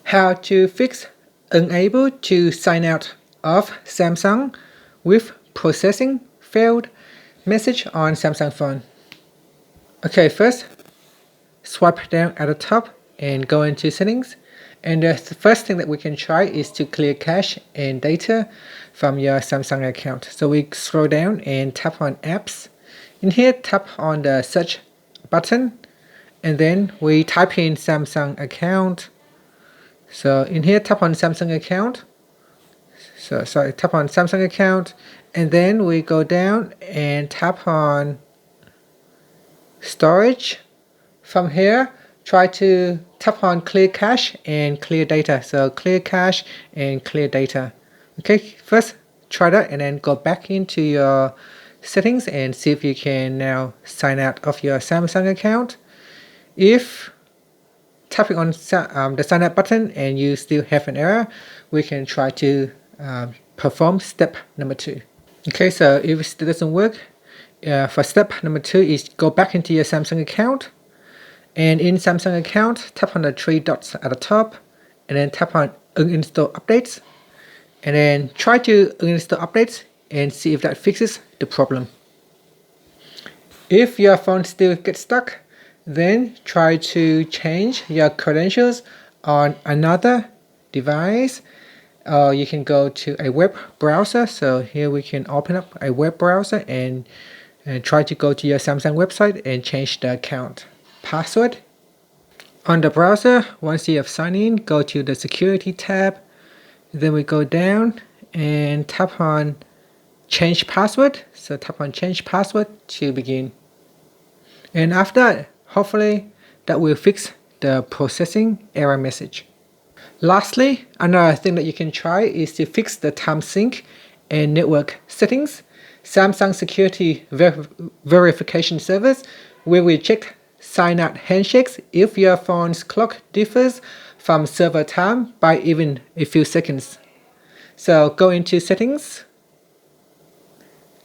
How to fix unable to sign out of Samsung with processing failed message on Samsung phone. Okay, first swipe down at the top and go into settings. And the first thing that we can try is to clear cache and data from your Samsung account. So we scroll down and tap on apps. In here, tap on the search button and then we type in Samsung account. So in here, tap on Samsung account. Tap on Samsung account, and then we go down and tap on storage. From here, try to tap on clear cache and clear data. So clear cache and clear data. Okay, first try that and then go back into your settings and see if you can now sign out of your Samsung account. If tapping on the sign up button and you still have an error, we can try to perform step number 2. Okay, so if it still doesn't work, for step number 2 is go back into your Samsung account, and in Samsung account tap on the 3 dots at the top and then tap on uninstall updates, and then try to uninstall updates and see if that fixes the problem. If your phone still gets stuck, then try to change your credentials on another device. You can go to a web browser. So here we can open up a web browser and try to go to your Samsung website and change the account password. On the browser, once you have signed in, go to the security tab. Then we go down and tap on change password. So tap on change password to begin. And after that, hopefully that will fix the processing error message. Lastly, another thing that you can try is to fix the time sync and network settings. Samsung Security Verification Service will reject sign-out handshakes if your phone's clock differs from server time by even a few seconds. So go into settings.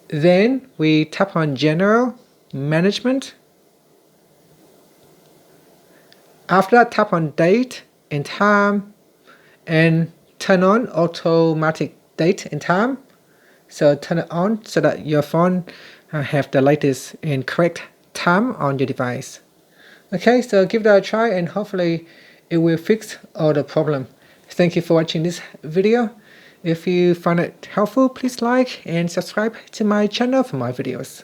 Then we tap on General Management. After that, tap on date and time and turn on automatic date and time. So turn it on so that your phone have the latest and correct time on your device. Okay, so give that a try and hopefully it will fix all the problem. Thank you for watching this video. If you found it helpful, please like and subscribe to my channel for more videos.